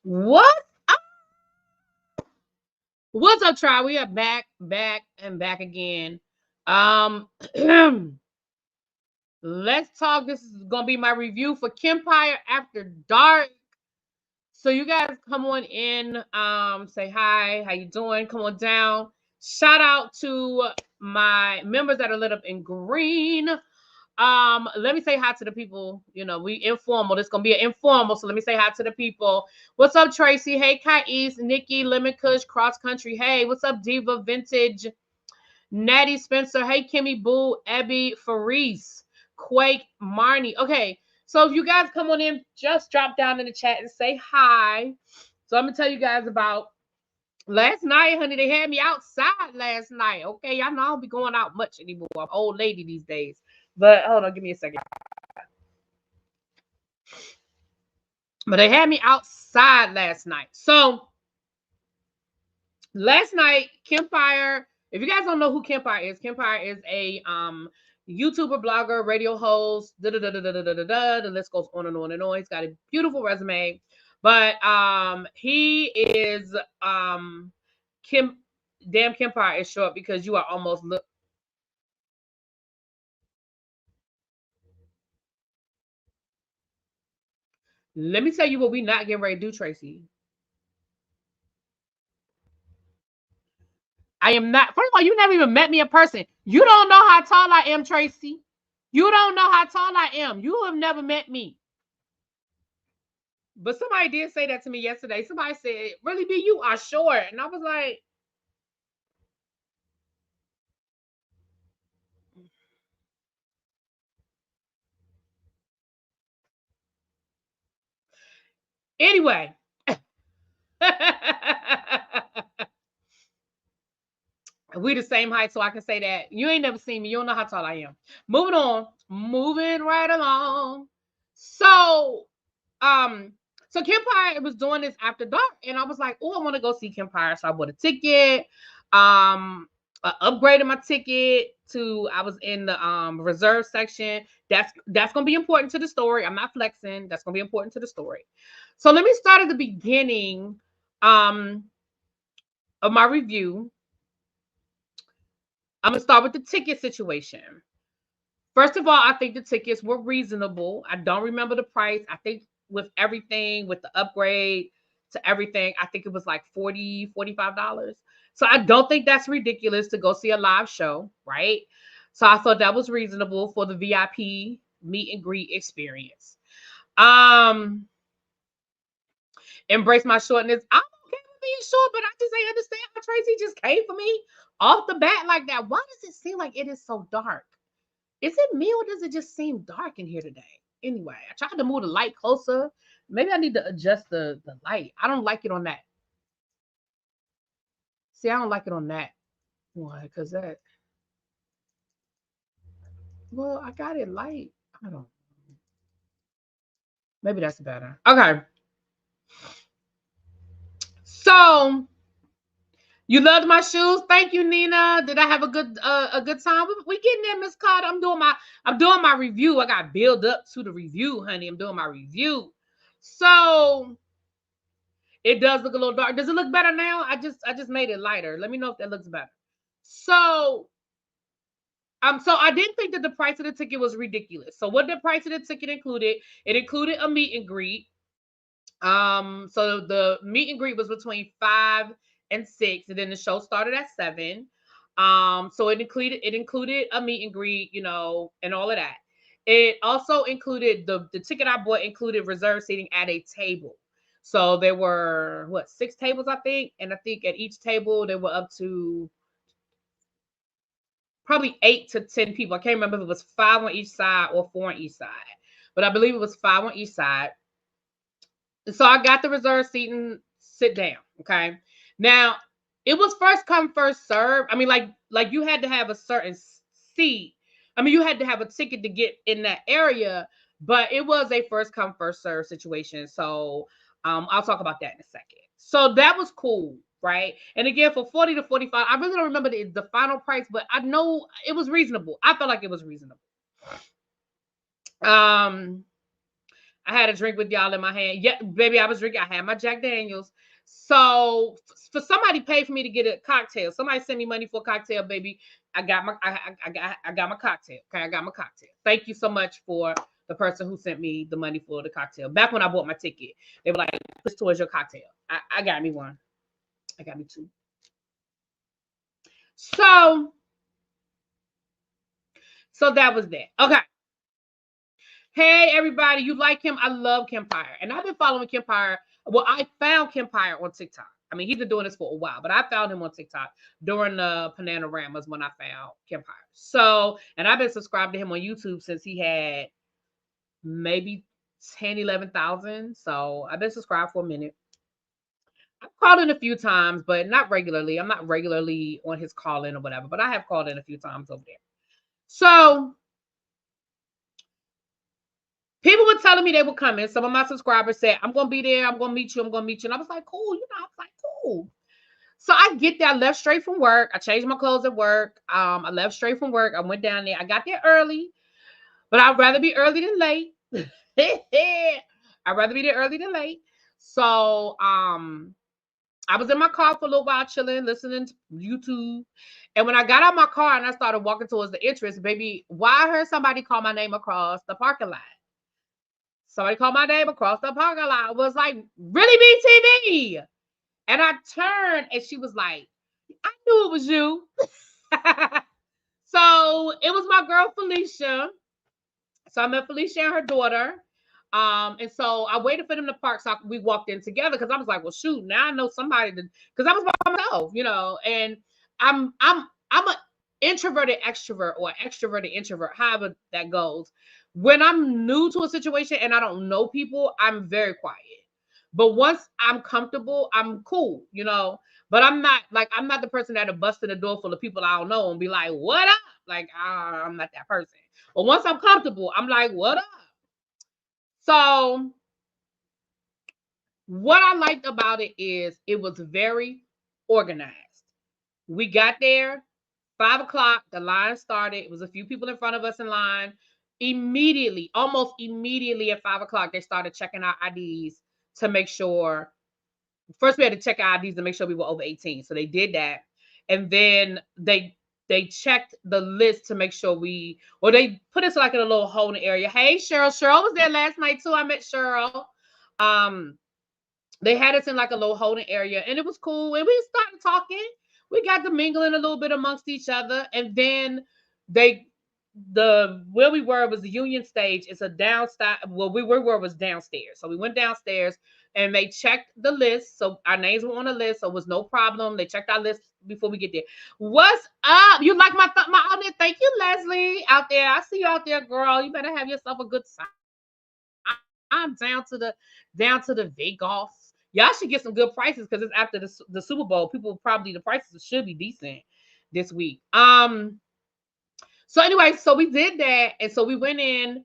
What? What's up, try? We are back again. Um, let's talk. This is gonna be my review for Kempire After Dark. So you guys come on in, say hi, how you doing? Come on down. Shout out to my members that are lit up in green. Let me say hi to the people. You know, we informal. This gonna be an informal, so let me say hi to the people. What's up, Tracy? Hey, Kais, Nikki, Lemon Kush, Cross Country. Hey, what's up, Diva Vintage, Natty Spencer. Hey, Kimmy Boo, Abby, Faris, Quake, Marnie. Okay, so if you guys come on in, just drop down in the chat and say hi. So I'm gonna tell you guys about last night, honey. They had me outside last night. Okay, y'all know I don't be going out much anymore. I'm old lady these days. But hold on, give me a second. But they had me outside last night. So last night, Kempire. If you guys don't know who Kempire is a YouTuber, blogger, radio host. The list goes on and on and on. He's got a beautiful resume, but he is Kempire is short because you are almost Let me tell you what we not getting ready to do, Tracy. I am not. First of all, you never even met me in person. You don't know how tall I am, Tracy. You don't know how tall I am. You have never met me. But somebody did say that to me yesterday. Somebody said, "Really, be you are short," and I was like, anyway. We the same height, so I can say that. You ain't never seen me. You don't know how tall I am. Moving on. Moving right along. So, um, so Kempire was doing this after dark, and I was like, oh, I want to go see Kempire. So I bought a ticket. I upgraded my ticket to I was in the reserve section. That's gonna be important to the story. I'm not flexing. That's gonna be important to the story. So let me start at the beginning um of my review. I'm gonna start with the ticket situation. First of all, I think the tickets were reasonable. I don't remember the price. I think with everything, with the upgrade to everything, I think it was like $45. So I don't think that's ridiculous to go see a live show, right? So I thought that was reasonable for the VIP meet and greet experience. Um, Embrace my shortness. I'm okay with being short, but I just ain't understand how Tracy just came for me off the bat like that. Why does it seem like it is so dark? Is it me or does it just seem dark in here today? Anyway, I tried to move the light closer. Maybe I need to adjust the light. I don't like it on that. See, I don't like it on that one because that. Well, I got it light. I don't. Maybe that's better. Okay. So you loved my shoes. Thank you, Nina. Did I have a good time? We getting there, Miss Carter. I'm doing my review. I got build up to the review, honey. I'm doing my review. So it does look a little dark. Does it look better now? I just made it lighter. Let me know if that looks better. So so I didn't think that the price of the ticket was ridiculous. So what the price of the ticket included? It included a meet and greet. So the meet and greet was between 5 and 6, and then the show started at 7. So it included a meet and greet, you know, and all of that. It also included the ticket I bought included reserved seating at a table. So there were 6 tables, I think, and I think at each table there were up to probably 8 to 10 people. I can't remember if it was 5 on each side or 4 on each side, but I believe it was 5 on each side. So I got the reserved seating, sit down. Okay. Now it was first come, first serve. I mean, like you had to have a certain seat. I mean, you had to have a ticket to get in that area, but it was a first come, first serve situation. So I'll talk about that in a second. So that was cool, right? And again, for 40 to 45, I really don't remember the final price, but I know it was reasonable. I felt like it was reasonable. Um I had a drink with y'all in my hand. Yeah, baby, I was drinking. I had my Jack Daniels. So for somebody paid for me to get a cocktail. Somebody sent me money for a cocktail, baby. I got my cocktail. Okay, I got my cocktail. Thank you so much for the person who sent me the money for the cocktail. Back when I bought my ticket, they were like, "This towards your cocktail." I got me one. I got me two. So that was that. Okay. Hey everybody, you like him? I love Kempire, and I've been following Kempire. Well, I found Kempire on TikTok. I mean, he's been doing this for a while, but I found him on TikTok during the Pananoramas when I found Kempire. So, and I've been subscribed to him on YouTube since he had maybe 10, 11,000. So I've been subscribed for a minute. I've called in a few times, but not regularly. I'm not regularly on his call in or whatever, but I have called in a few times over there. So people were telling me they were coming. Some of my subscribers said, I'm going to be there. I'm going to meet you. I'm going to meet you. And I was like, cool. I was like, cool. So I get there. I left straight from work. I changed my clothes at work. I left straight from work. I went down there. I got there early, but I'd rather be early than late. I'd rather be there early than late. So I was in my car for a little while, chilling, listening to YouTube. And when I got out my car and I started walking towards the entrance, baby, why I heard somebody call my name across the parking lot. Somebody called my name across the parking lot. I was like, ReallyBTV. And I turned and she was like, I knew it was you. So it was my girl, Felicia. So I met Felicia and her daughter. And so I waited for them to park. So we walked in together because I was like, well, shoot, now I know somebody because I was by myself, and I'm an introverted extrovert or extroverted introvert, however that goes. When I'm new to a situation and I don't know people, I'm very quiet. But once I'm comfortable, I'm cool, But I'm not the person that'll bust in the door full of people I don't know and be like, what up? Like, I'm not that person. But once I'm comfortable, I'm like, what up? So what I liked about it is it was very organized. We got there, 5 o'clock, the line started. It was a few people in front of us in line. Immediately, almost immediately at 5 o'clock, they started checking our IDs to make sure. First, we had to check our IDs to make sure we were over 18. So they did that. And then they checked the list to make sure they put us like in a little holding area. Hey, Cheryl. Cheryl was there last night too. I met Cheryl. They had us in like a little holding area and it was cool. And we started talking. We got to mingling a little bit amongst each other. And then where we were was the Union stage. It's a downstairs. Well, we were was downstairs. So we went downstairs and they checked the list. So our names were on the list. So it was no problem. They checked our list before we get there. What's up? You like my outfit? Thank you, Leslie, out there. I see you out there, girl. You better have yourself a good time. I'm down to the Vegas. Y'all should get some good prices because it's after the Super Bowl. The prices should be decent this week. So anyway, so we did that, and so we went in.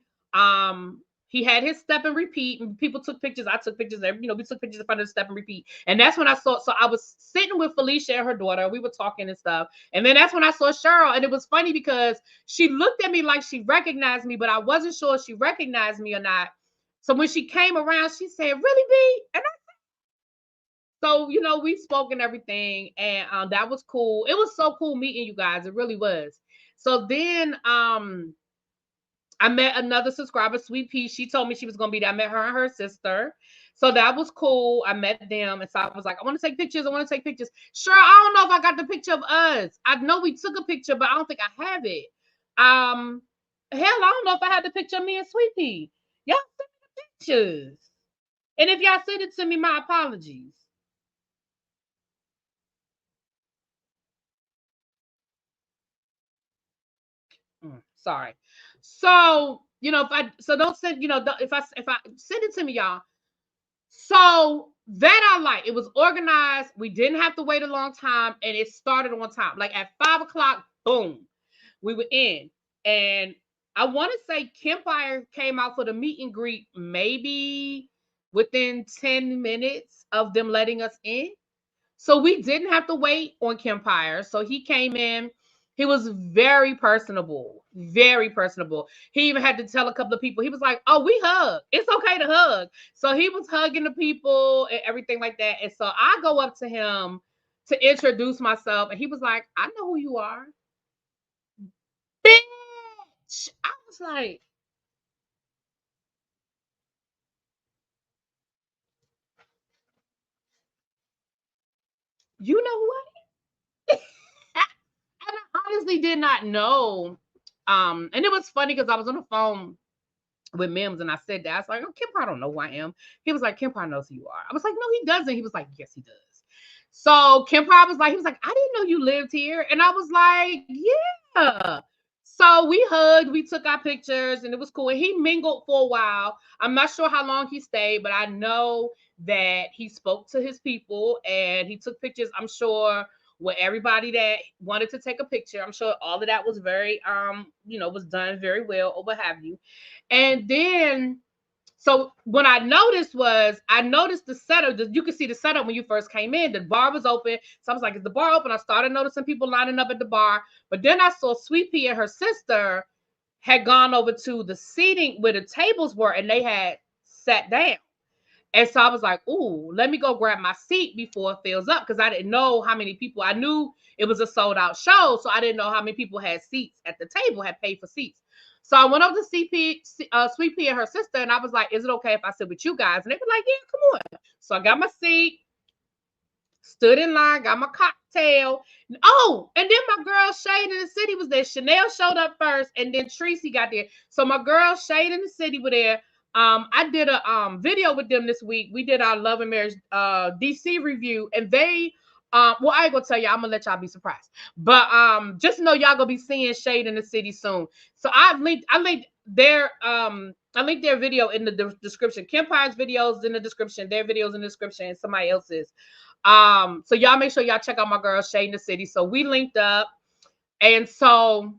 He had his step and repeat, and people took pictures. I took pictures. We took pictures in front of the step and repeat, and that's when I saw. So I was sitting with Felicia and her daughter. We were talking and stuff, and then that's when I saw Cheryl, and it was funny because she looked at me like she recognized me, but I wasn't sure if she recognized me or not. So when she came around, she said, "Really, B?" And so, we spoke and everything, and that was cool. It was so cool meeting you guys. It really was. So then I met another subscriber, Sweet Pea. She told me she was going to be there. I met her and her sister. So that was cool. I met them. And so I was like, I want to take pictures. Sure, I don't know if I got the picture of us. I know we took a picture, but I don't think I have it. Hell, I don't know if I had the picture of me and Sweet Pea. Y'all send me the pictures. And if y'all send it to me, my apologies. Sorry. So, don't send, if I send it to me, y'all. So that I like. It was organized. We didn't have to wait a long time, and it started on time. Like at 5 o'clock, boom, we were in. And I want to say Kempire came out for the meet and greet maybe within 10 minutes of them letting us in. So we didn't have to wait on Kempire. So he came in. He was very personable, very personable. He even had to tell a couple of people, he was like, oh, we hug. It's okay to hug. So he was hugging the people and everything like that. And so I go up to him to introduce myself. And he was like, I know who you are. Bitch. I was like, you know who I am? And I honestly did not know. And it was funny because I was on the phone with Mims and I said that. I was like, oh, Kempire don't know who I am. He was like, Kempire knows who you are. I was like, no, he doesn't. He was like, yes, he does. So Kempire was like, he was like, I didn't know you lived here. And I was like, yeah. So we hugged, we took our pictures, and it was cool. And he mingled for a while. I'm not sure how long he stayed, but I know that he spoke to his people and he took pictures, I'm sure, with everybody that wanted to take a picture. I'm sure all of that was very was done very well or what have you. And then so what I noticed was I noticed the setup. You could see the setup when you first came in. The bar was open. So I was like, is the bar open? I started noticing people lining up at the bar. But then I saw Sweet Pea and her sister had gone over to the seating where the tables were and they had sat down. And so I was like, ooh, let me go grab my seat before it fills up because I didn't know how many people. I knew it was a sold out show, so I didn't know how many people had seats at the table, had paid for seats. So I went over to Sweet Pea and her sister, and I was like, is it okay if I sit with you guys? And they were like, yeah, come on. So I got my seat, stood in line, got my cocktail. Oh, and then my girl Shade in the City was there. Chanel showed up first, and then Tracy got there. So my girl Shade in the City were there. I did a video with them this week. We did our Love and Marriage DC review, and they well, I ain't gonna tell you, I'm gonna let y'all be surprised. But just know y'all gonna be seeing Shade in the City soon. So I linked their video in the description. Kempire's videos in the description, their videos in the description, and somebody else's. So y'all make sure y'all check out my girl Shade in the City. So we linked up, and so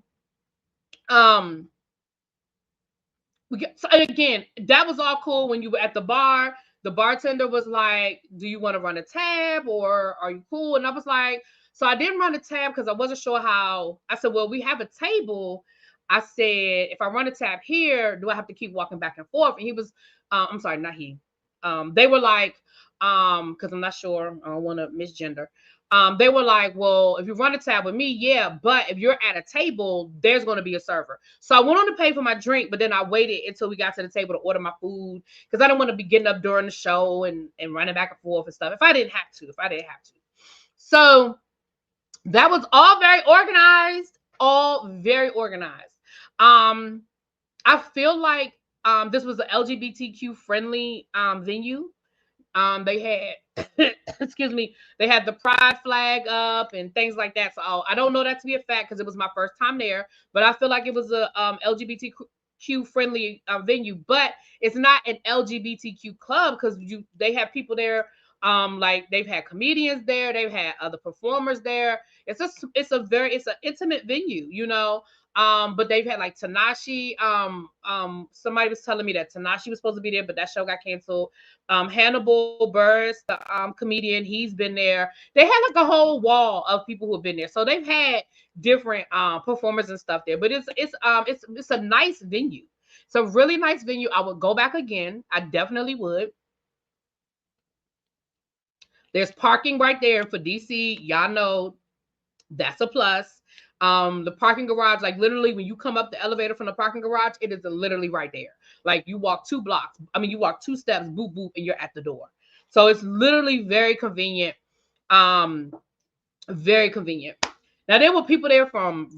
so again, that was all cool when you were at the bar. The bartender was like, do you want to run a tab or are you cool? And I was like, so I didn't run a tab because I wasn't sure how. I said, well, we have a table. I said, if I run a tab here, do I have to keep walking back and forth? And he was, I'm sorry, not he. They were like, because I'm not sure, I don't want to misgender. They were like, well, if you run a tab with me, yeah, but if you're at a table, there's going to be a server. So I went on to pay for my drink, but then I waited until we got to the table to order my food because I didn't want to be getting up during the show and running back and forth and stuff if I didn't have to. So that was all very organized, all very organized. I feel like this was an LGBTQ friendly venue. They had excuse me, they had the pride flag up and things like that. So I don't know that to be a fact because it was my first time there, but I feel like it was a LGBTQ friendly venue, but it's not an LGBTQ club because they have people there. Like they've had comedians there, they've had other performers there. It's an intimate venue, you know. But they've had like Tanashi. Somebody was telling me that Tanashi was supposed to be there, but that show got canceled. Hannibal Buress, the comedian, he's been there. They had like a whole wall of people who have been there. So they've had different performers and stuff there. But it's a nice venue. It's a really nice venue. I would go back again. I definitely would. There's parking right there for DC. Y'all know that's a plus. The parking garage, like literally when you come up the elevator from the parking garage, it is literally right there. Like you walk 2 blocks. I mean, you walk 2 steps, boop, boop, and you're at the door. So it's literally very convenient. Very convenient. Now there were people there from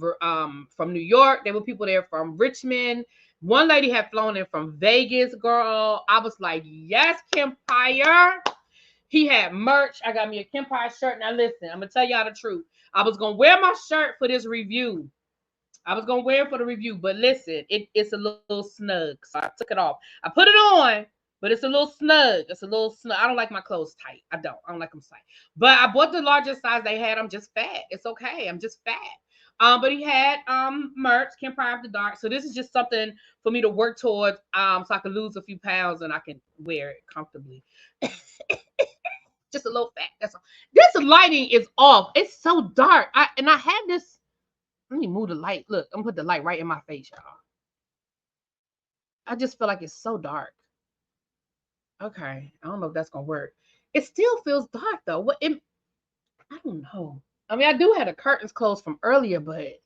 New York. There were people there from Richmond. One lady had flown in from Vegas, girl. I was like, yes, Kempire. He had merch. I got me a Kempire shirt. Now listen, I'm gonna tell y'all the truth. I was gonna wear my shirt for this review. I was gonna wear it for the review, but listen, it's a little snug, so I took it off. I put it on, but it's a little snug. It's a little snug. I don't like my clothes tight. I don't like them tight. But I bought the largest size they had. I'm just fat. It's okay. I'm just fat. But he had merch, Kempire After Dark. So this is just something for me to work towards, so I can lose a few pounds and I can wear it comfortably. Just a little fat. That's all. This lighting is off. It's so dark. I had this. Let me move the light. Look, I'm gonna put the light right in my face, y'all. I just feel like it's so dark. Okay, I don't know if that's gonna work. It still feels dark though. I don't know. I mean, I do have the curtains closed from earlier, but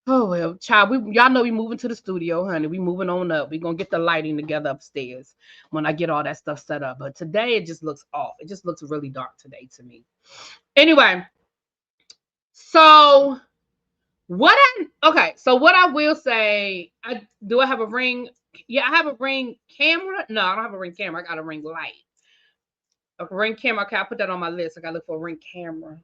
oh well, child. Y'all know we moving to the studio, honey. We moving on up. We gonna get the lighting together upstairs when I get all that stuff set up. But today it just looks off. It just looks really dark today to me. Anyway, so so what I will say, I have a Ring. Yeah, I have a Ring camera. No, I don't have a Ring camera. I got a Ring light. A Ring camera. Okay, I put that on my list. I gotta look for a Ring camera.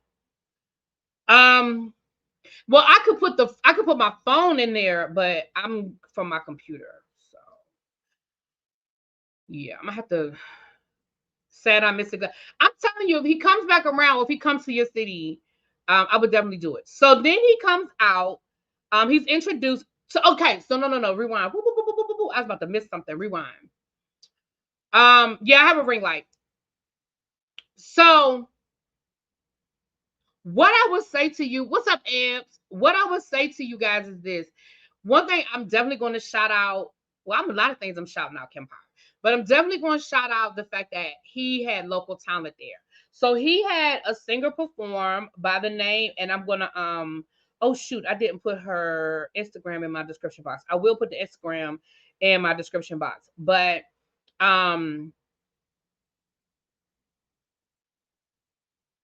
Well, I could put my phone in there, but I'm from my computer. So yeah, I'm gonna have to sad I miss it. I'm telling you, if he comes back around, if he comes to your city, I would definitely do it. So then he comes out. He's introduced. So okay, so no, rewind. I was about to miss something. Rewind. Yeah, I have a ring light. So what I would say to you, what's up, Amps? What I would say to you guys is this. One thing I'm definitely going to shout out. Well, I'm a lot of things I'm shouting out Kempire, but I'm definitely going to shout out the fact that he had local talent there. So he had a singer perform by the name, and I'm gonna oh shoot, I didn't put her Instagram in my description box. I will put the Instagram in my description box, but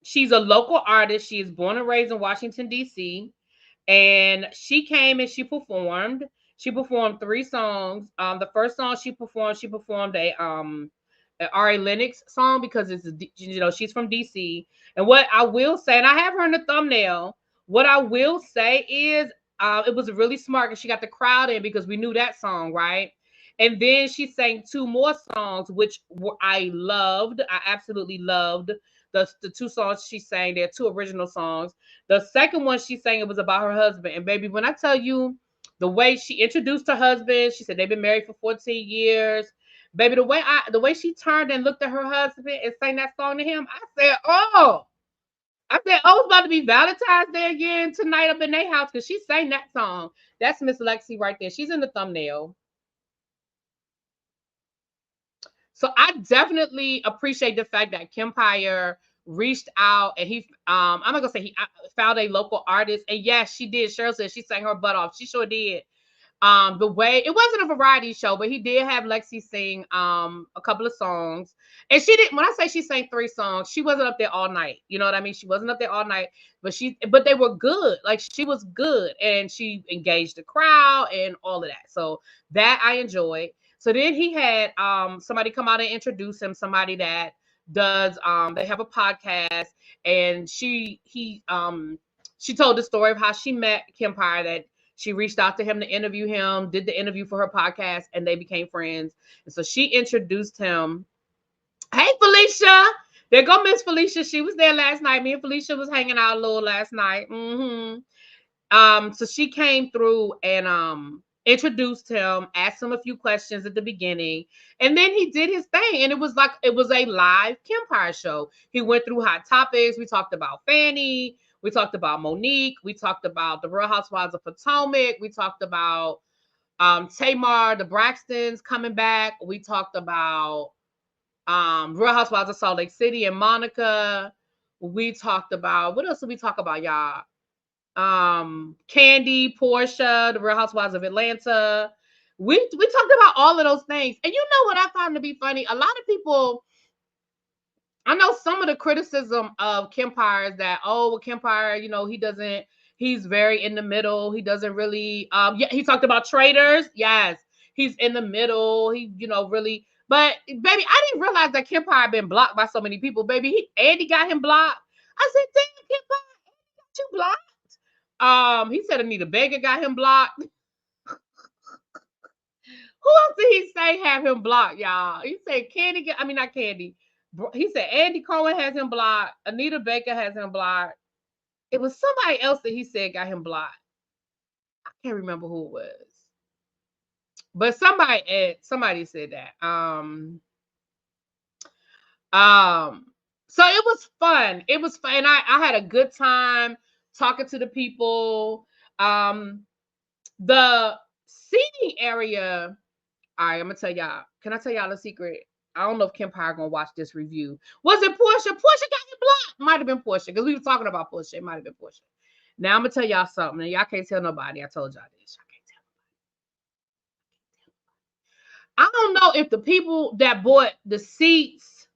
she's a local artist. She is born and raised in Washington, D.C. And she came and she performed. She performed 3 songs. The first song she performed a Ari Lennox song because she's from DC. And what I will say, and I have her in the thumbnail. What I will say is, it was really smart because she got the crowd in because we knew that song, right? And then she sang 2 more songs, which I loved. I absolutely loved the 2 songs she sang. They're 2 original songs. The second one she sang, it was about her husband. And baby, when I tell you the way she introduced her husband, she said they've been married for 14 years. Baby, the way she turned and looked at her husband and sang that song to him, I said, oh, it's about to be Valentine's Day again tonight up in their house because she sang that song. That's Miss Lexi right there. She's in the thumbnail. So I definitely appreciate the fact that Kempire reached out and I'm not gonna say he found a local artist. And yes, she did. Cheryl said she sang her butt off. She sure did. The way it wasn't a variety show, but he did have Lexi sing a couple of songs. And she didn't, when I say she sang 3 songs, she wasn't up there all night. You know what I mean? She wasn't up there all night, but they were good. Like she was good and she engaged the crowd and all of that. So that I enjoyed. So then he had somebody come out and introduce him, somebody that does they have a podcast, and she told the story of how she met Kempire, that she reached out to him to interview him, did the interview for her podcast, and they became friends. And so she introduced him. Hey, Felicia. There go Miss Felicia. She was there last night. Me and Felicia was hanging out a little last night. So she came through and introduced him, asked him a few questions at the beginning, and then he did his thing. And it was a live Kempire show. He went through hot topics. We talked about Fanny. We talked about Monique. We talked about the Real Housewives of Potomac. We talked about Tamar, the Braxtons coming back. We talked about Real Housewives of Salt Lake City and Monica. We talked about, what else did we talk about, y'all? Candy, Portia, the Real Housewives of Atlanta. We talked about all of those things. And you know what I found to be funny? A lot of people, I know some of the criticism of Kempire is that, oh, well, Kempire, he's very in the middle. He doesn't really, yeah, he talked about traders. Yes, he's in the middle. He, really, but baby, I didn't realize that Kempire had been blocked by so many people. Baby, Andy got him blocked. I said, damn, Kempire, got you blocked. He said Anita Baker got him blocked. Who else did he say have him blocked, y'all? He said not Candy. He said Andy Cohen has him blocked. Anita Baker has him blocked. It was somebody else that he said got him blocked. I can't remember who it was. But somebody said that. So it was fun. It was fun. I had a good time talking to the people. The seating area. All right, I'm gonna tell y'all. Can I tell y'all a secret? I don't know if Kempire gonna watch this review. Was it Portia? Portia got him blocked. Might have been Portia because we were talking about Portia. It might have been Portia. Now I'm gonna tell y'all something, and y'all can't tell nobody. I told y'all this. Y'all can't tell. I don't know if the people that bought the seats,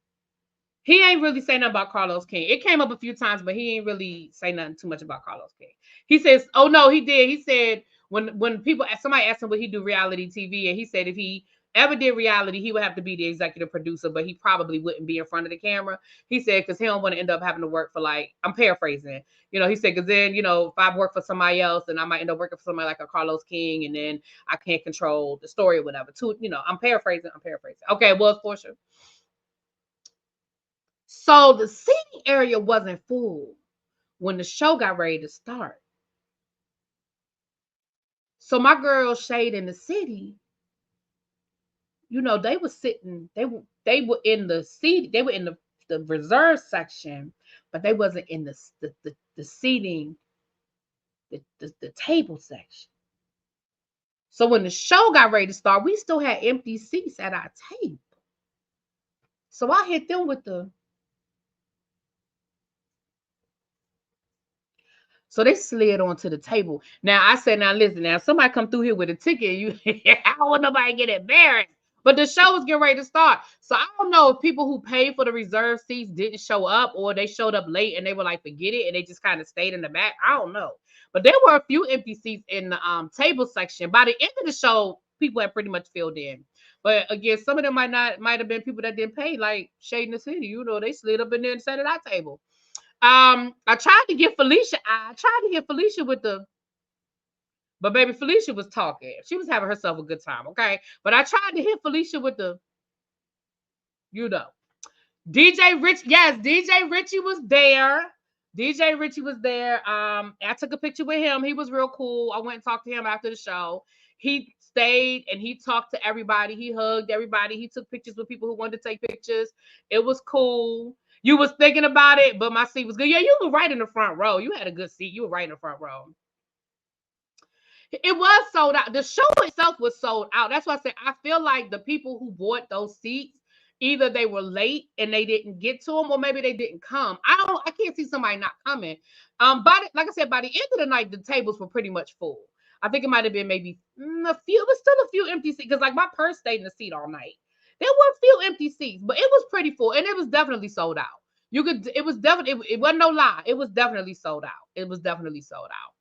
he ain't really say nothing about Carlos King. It came up a few times, but he ain't really say nothing too much about Carlos King. He says, "Oh no, he did." He said when people somebody asked him would he do reality TV, and he said if he ever did reality, he would have to be the executive producer, but he probably wouldn't be in front of the camera. He said because he don't want to end up having to work for like I'm paraphrasing. He said because then if I work for somebody else, then I might end up working for somebody like a Carlos King, and then I can't control the story or whatever. Too, I'm paraphrasing. Okay, well, it's for sure. So the seating area wasn't full when the show got ready to start. So my girl Shade in the City, they were sitting, they were in the seat, they were in the reserve section, but they wasn't in the seating, the table section. So when the show got ready to start, we still had empty seats at our table. So I hit them with the So they slid onto the table. Now I said, now listen, now somebody come through here with a ticket, I don't want nobody to get embarrassed. But the show was getting ready to start. So I don't know if people who paid for the reserved seats didn't show up or they showed up late and they were like, forget it, and they just kind of stayed in the back. I don't know. But there were a few empty seats in the table section. By the end of the show, people had pretty much filled in. But again, some of them might have been people that didn't pay, like Shade in the City. They slid up in there and sat at our table. I tried to get Felicia. With but baby Felicia was talking. She was having herself a good time, okay? But I tried to hit Felicia with the, DJ Rich. Yes, DJ Richie was there. DJ Richie was there. I took a picture with him. He was real cool. I went and talked to him after the show. He stayed and he talked to everybody. He hugged everybody. He took pictures with people who wanted to take pictures. It was cool. You was thinking about it, but my seat was good. Yeah, you were right in the front row. You had a good seat. You were right in the front row. It was sold out. The show itself was sold out. That's why I said I feel like the people who bought those seats, either they were late and they didn't get to them, or maybe they didn't come. I can't see somebody not coming. Like I said, by the end of the night, the tables were pretty much full. I think it might have been maybe a few. It was still a few empty seats because like my purse stayed in the seat all night. There were a few empty seats, but it was pretty full and it was definitely sold out. It was definitely, it wasn't no lie. It was definitely sold out. It was definitely sold out.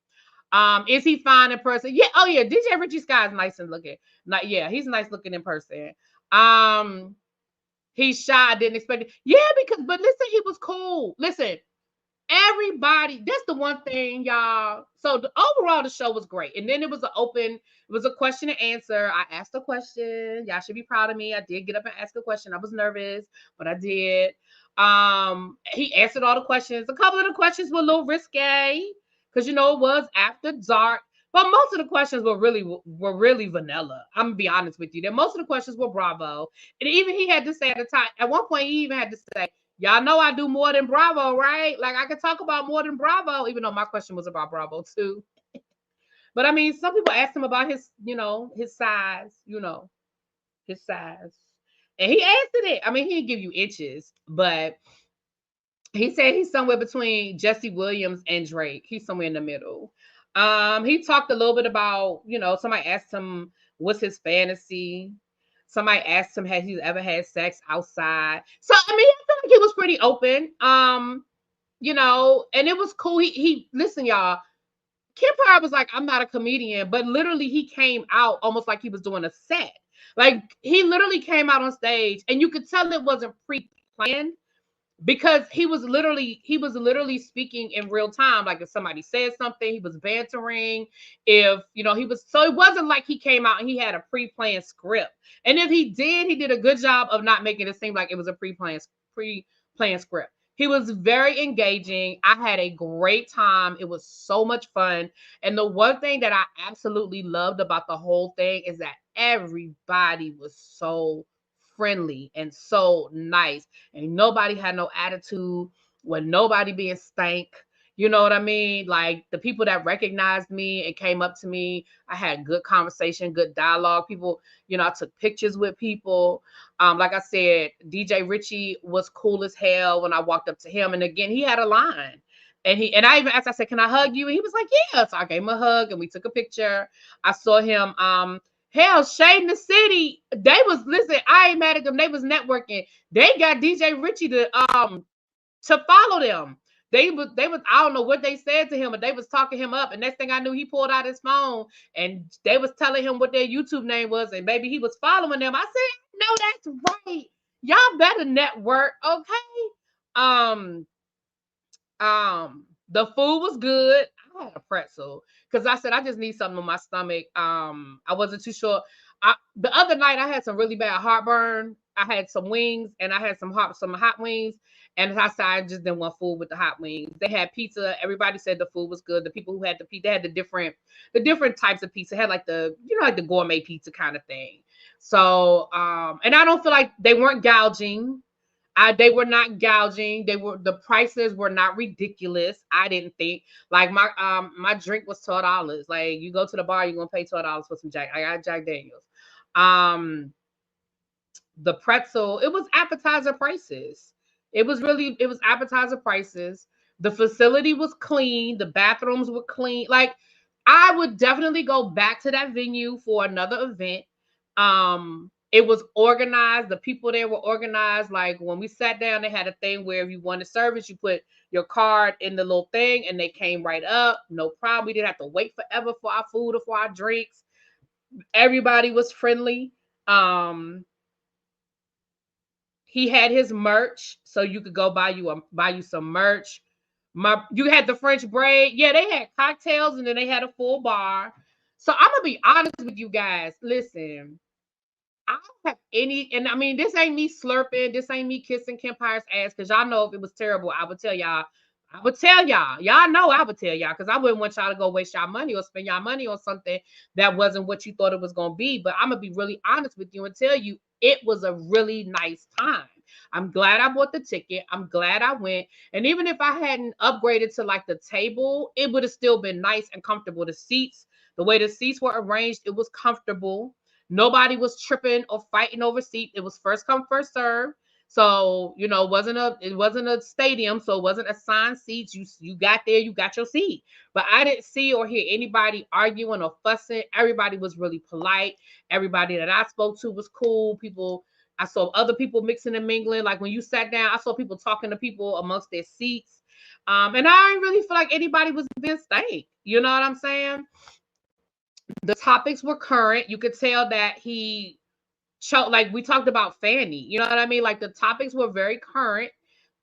Is he fine in person? Yeah. Oh yeah. DJ Richie Sky is nice and looking. Like, yeah, he's nice looking in person. He's shy. I didn't expect it. Yeah, but listen, he was cool. Listen, everybody, that's the one thing, y'all. So overall, the show was great. And then it was it was a question and answer. I asked a question. Y'all should be proud of me. I did get up and ask a question. I was nervous, but I did. He answered all the questions. A couple of the questions were a little risque because it was after dark. But most of the questions were really vanilla. I'm gonna be honest with you. That most of the questions were Bravo. And even he had to say at one point, he even had to say, y'all know I do more than Bravo, right? Like I can talk about more than Bravo, even though my question was about Bravo too. But I mean, some people asked him about his, his size, his size. And he answered it. I mean, he didn't give you inches, but he said he's somewhere between Jesse Williams and Drake. He's somewhere in the middle. He talked a little bit about, somebody asked him what's his fantasy. Somebody asked him, has he ever had sex outside? So I mean, I feel like he was pretty open. And it was cool. He listen, y'all. Kempire was like, I'm not a comedian, but literally he came out almost like he was doing a set. Like he literally came out on stage, and you could tell it wasn't pre-planned because he was literally speaking in real time. Like if somebody said something, he was bantering. If it wasn't like he came out and he had a pre-planned script. And if he did a good job of not making it seem like it was a pre-planned script. He was very engaging. I had a great time. It was so much fun. And the one thing that I absolutely loved about the whole thing is that everybody was so friendly and so nice, and nobody had no attitude, with nobody being stank. You know what I mean? Like the people that recognized me and came up to me, I had good conversation, good dialogue. People, I took pictures with people. Like I said, DJ Richie was cool as hell when I walked up to him. And again, he had a line. And I even asked, I said, "Can I hug you?" And he was like, "Yeah." So I gave him a hug and we took a picture. I saw him hell, Shade in the City. Listen, I ain't mad at them. They was networking. They got DJ Richie to follow them. They was I don't know what they said to him, but they was talking him up. And next thing I knew, he pulled out his phone and they was telling him what their YouTube name was, and maybe he was following them. I said, "No, that's right. Y'all better network, okay?" Um, the food was good. I had a pretzel because I said I just need something in my stomach. I wasn't too sure. The other night I had some really bad heartburn. I had some wings and I had some hot wings. And I said I just didn't want food with the hot wings. They had pizza. Everybody said the food was good. The people who had the pizza, they had the different types of pizza. They had like like the gourmet pizza kind of thing. So and I don't feel like they weren't gouging. They were not gouging. The prices were not ridiculous. I didn't think like my drink was $12. Like you go to the bar, you're gonna pay $12 for some Jack. I got Jack Daniels. The pretzel, it was appetizer prices. It was appetizer prices. The facility was clean. The bathrooms were clean. Like I would definitely go back to that venue for another event. It was organized. The people there were organized. Like when we sat down, they had a thing where if you wanted service, you put your card in the little thing and they came right up. No problem. We didn't have to wait forever for our food or for our drinks. Everybody was friendly. He had his merch, so you could go buy you some merch. You had the French braid. Yeah, they had cocktails and then they had a full bar. So I'm gonna be honest with you guys. Listen, I don't have any, and I mean, this ain't me slurping, this ain't me kissing Kempire's ass, because y'all know if it was terrible, I would tell y'all. I would tell y'all. Y'all know I would tell y'all, because I wouldn't want y'all to go waste y'all money or spend y'all money on something that wasn't what you thought it was going to be. But I'm going to be really honest with you and tell you it was a really nice time. I'm glad I bought the ticket. I'm glad I went. And even if I hadn't upgraded to like the table, it would have still been nice and comfortable. The way the seats were arranged, it was comfortable. Nobody was tripping or fighting over seats. It was first come, first serve. So, it wasn't a stadium, so it wasn't assigned seats. You got there, you got your seat. But I didn't see or hear anybody arguing or fussing. Everybody was really polite. Everybody that I spoke to was cool. I saw other people mixing and mingling. Like when you sat down, I saw people talking to people amongst their seats. And I didn't really feel like anybody was being stank. You know what I'm saying? The topics were current. You could tell that he like we talked about Fanny. You know what I mean? Like the topics were very current.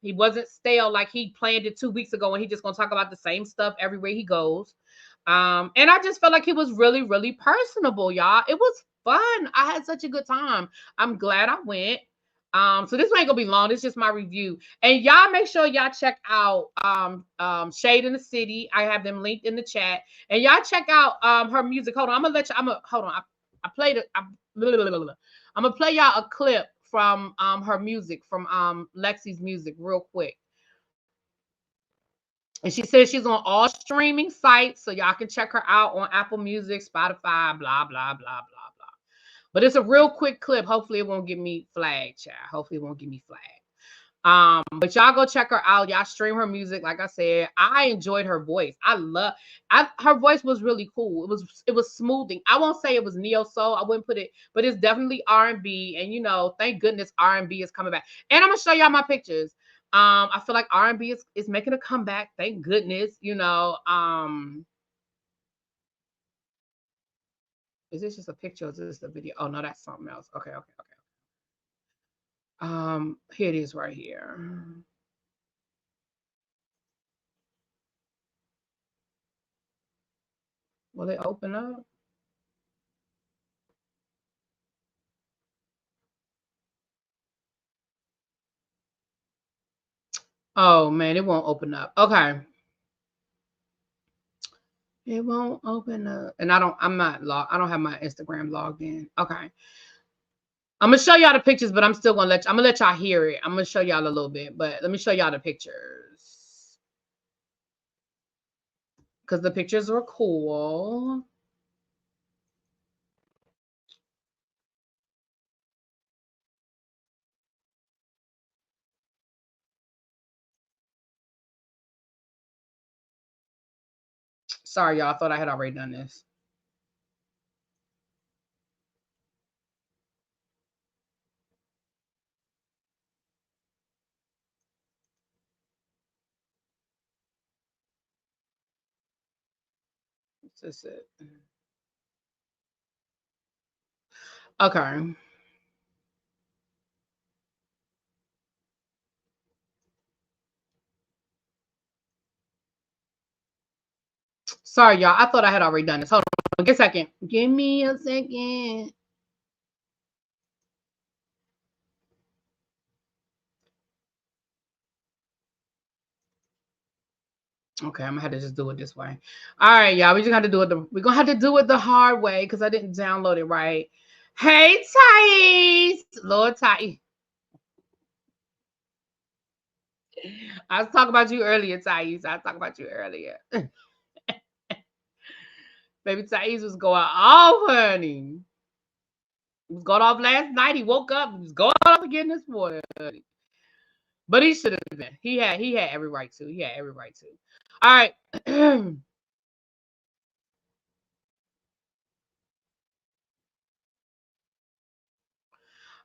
He wasn't stale like he planned it 2 weeks ago and he just gonna talk about the same stuff everywhere he goes. And I just felt like he was really, really personable, y'all. It was fun. I had such a good time. I'm glad I went. So this ain't gonna be long. This is just my review. And y'all make sure y'all check out Shade in the City. I have them linked in the chat. And y'all check out her music. Hold on, I'm gonna let you. Hold on. I played it. I'm gonna play y'all a clip from her music, from Lexi's music, real quick. And she says she's on all streaming sites, so y'all can check her out on Apple Music, Spotify, blah, blah, blah, blah, blah. But it's a real quick clip. Hopefully it won't get me flagged, child. Hopefully it won't get me flagged. But y'all go check her out. Y'all stream her music. Like I said, I enjoyed her voice. Her voice was really cool. It was smoothing. I won't say it was neo soul. I wouldn't put it, but it's definitely R&B. And thank goodness R&B is coming back. And I'm gonna show y'all my pictures. I feel like R&B is making a comeback. Thank goodness. Is this just a picture or is this a video? Oh no, that's something else. Okay. Here it is right here. Will it open up? Oh man, it won't open up. Okay. It won't open up. And I don't have my Instagram logged in. Okay. I'm gonna show y'all the pictures, but I'm gonna let y'all hear it. I'm gonna show y'all a little bit, but let me show y'all the pictures. because the pictures were cool. Sorry, y'all. I thought I had already done this. This is it. Okay. Sorry, y'all. I thought I had already done this. Hold on. Give me a second. Give me a second. Okay, I'm gonna have to just do it this way. All right, y'all. We just have to do it. We're gonna have to do it the hard way because I didn't download it right. Hey, Thais, Lord Thais. I was talking about you earlier, Thais. I was talking about you earlier. Baby Thais was going off, honey. He was going off last night. He woke up. He was going off again this morning. Honey. But he should have been. He had every right to. He had every right to. All right.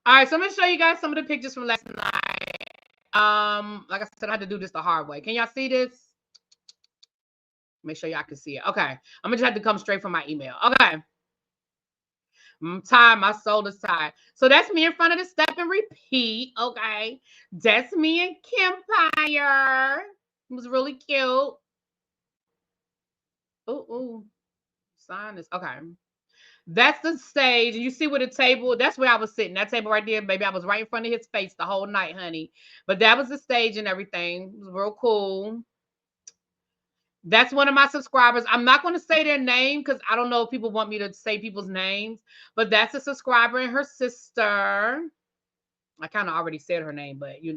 All right, so I'm gonna show you guys some of the pictures from last night. Like I said, I had to do this the hard way. Can y'all see this? Make sure y'all can see it. Okay, I'm gonna just have to come straight from my email. Okay, I'm tired. My soul is tired. So that's me in front of the step and repeat. Okay, that's me in Kempire. It was really cute. Ooh, sign this. Okay. That's the stage. You see where the table, that's where I was sitting. That table right there, baby. I was right in front of his face the whole night, honey. But that was the stage and everything. It was real cool. That's one of my subscribers. I'm not going to say their name because I don't know if people want me to say people's names, but that's a subscriber and her sister. I kind of already said her name, but you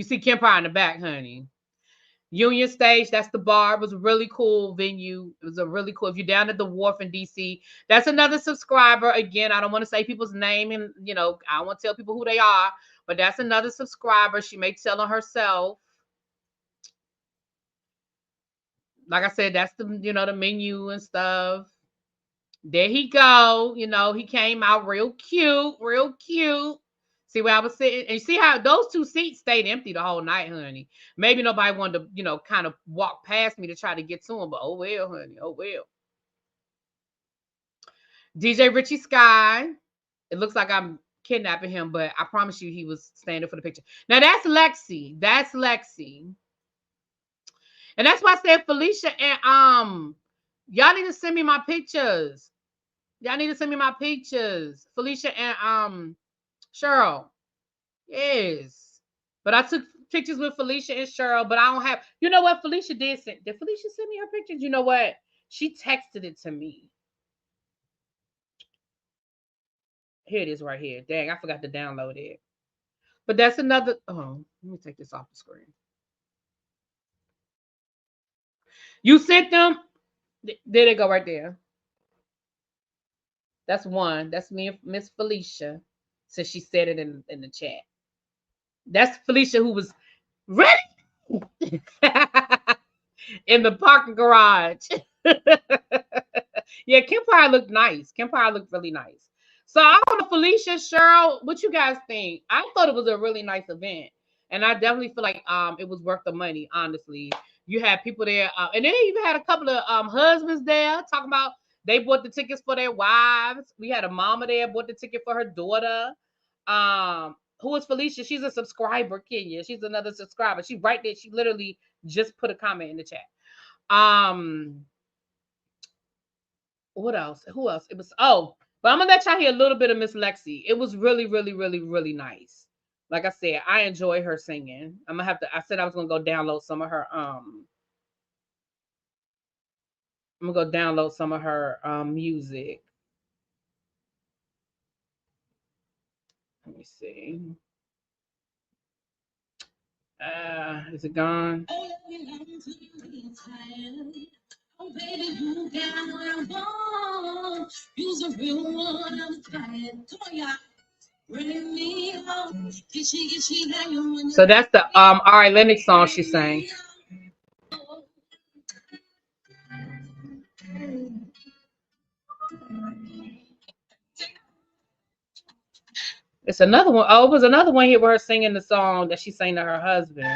see Kempire in the back, honey. Union Stage, that's the bar. It was a really cool venue. It was a really cool. If you're down at the wharf in DC, that's another subscriber. Again, I don't want to say people's name and I don't want to tell people who they are, but that's another subscriber. She may tell on herself. Like I said, that's the menu and stuff. There he go. He came out real cute, real cute. See where I was sitting, and you see how those two seats stayed empty the whole night, honey. Maybe nobody wanted to, kind of walk past me to try to get to him, but oh well, honey, oh well. DJ Richie Sky. It looks like I'm kidnapping him, but I promise you he was standing for the picture. Now that's Lexi. That's Lexi. And that's why I said Felicia and y'all need to send me my pictures. Y'all need to send me my pictures. Felicia and Cheryl. Yes. But I took pictures with Felicia and Cheryl, but I don't have. You know what? Felicia did send. Did Felicia send me her pictures? You know what? She texted it to me. Here it is right here. Dang, I forgot to download it. But that's another. Oh, let me take this off the screen. You sent them. There they go right there. That's one. That's me and Miss Felicia. Since she said it in the chat. That's Felicia who was ready in the parking garage. Yeah, Kempire looked nice. Kempire looked really nice. So I don't know, Felicia, Cheryl, what you guys think? I thought it was a really nice event, and I definitely feel like it was worth the money. Honestly, you had people there, and then you even had a couple of husbands there talking about they bought the tickets for their wives. We had a mama there bought the ticket for her daughter. Who is Felicia? She's a subscriber, Kenya. She's another subscriber. She right there. She literally just put a comment in the chat. What else? Who else? It was but I'm gonna let y'all hear a little bit of Miss Lexi. It was really, really, really, really nice. Like I said, I enjoy her singing. I'm gonna have to. I said I was gonna go download some of her. I'm gonna go download some of her music. Let me see. Is it gone? Baby, you got what I want. You's a real one. I'm tired. Come on, y'all. Bring me home. So that's the Ari Lennox song she sang. It's another one. Oh, it was another one here with her singing the song that she sang to her husband.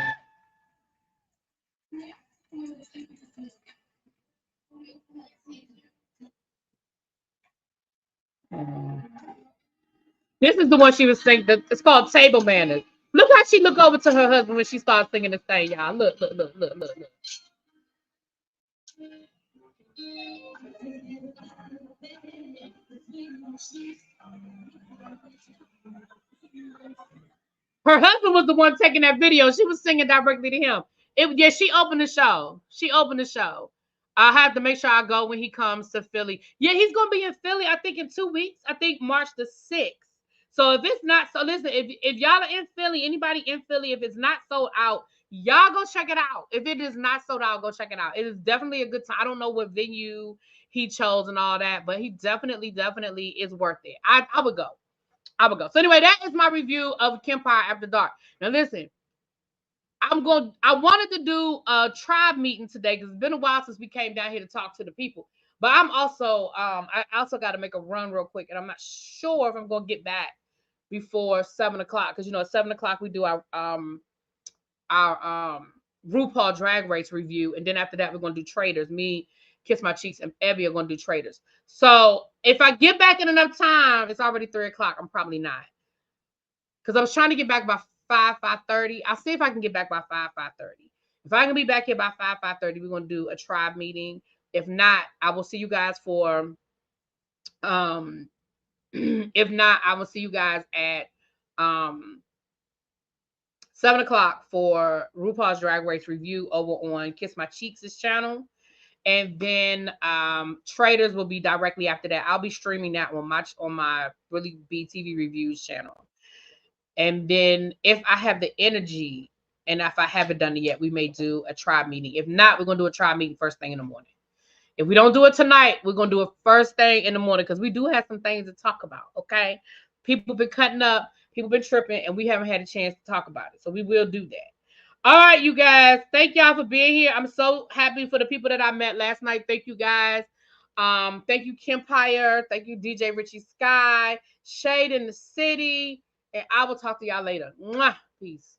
This is the one she was singing. It's called Table Manners. Look how she look over to her husband when she starts singing this thing, y'all. Look, look, look, look, look, look. Her husband was the one taking that video. She was singing directly to him. Yeah, she opened the show. She opened the show. I have to make sure I go when he comes to Philly. Yeah, he's gonna be in Philly, I think, in 2 weeks. I think March the 6th. So if it's not, so listen, if y'all are in Philly, anybody in Philly, if it's not sold out, y'all go check it out. If it is not sold out, go check it out. It is definitely a good time. I don't know what venue he chose and all that, but he definitely is worth it. I would go. I would go. So anyway, that is my review of Kempire After Dark. Now listen, I wanted to do a tribe meeting today because it's been a while since we came down here to talk to the people. But I'm also I also got to make a run real quick, and I'm not sure if I'm gonna get back before 7 o'clock, because at 7 o'clock we do our RuPaul Drag Race review, and then after that we're gonna do Traders. Me, Kiss My Cheeks, and Evie are gonna do Traders. So if I get back in enough time, it's already 3 o'clock. I'm probably not, because I was trying to get back by 5:30. I'll see if I can get back by 5:30. If I can be back here by 5:30, we're gonna do a tribe meeting. If not, I will see you guys for if not, I will see you guys at 7 o'clock for RuPaul's Drag Race review over on Kiss My Cheeks' channel. And then Traders will be directly after that. I'll be streaming that on my ReallyBTV reviews channel. And then if I have the energy, and if I haven't done it yet, we may do a tribe meeting. If not, we're going to do a tribe meeting first thing in the morning. If we don't do it tonight, we're going to do it first thing in the morning, because we do have some things to talk about, okay? People been cutting up, people been tripping, and we haven't had a chance to talk about it. So we will do that. All right, you guys. Thank y'all for being here. I'm so happy for the people that I met last night. Thank you, guys. Thank you, Kempire. Thank you, DJ Richie Sky, Shade in the City. And I will talk to y'all later. Mwah. Peace.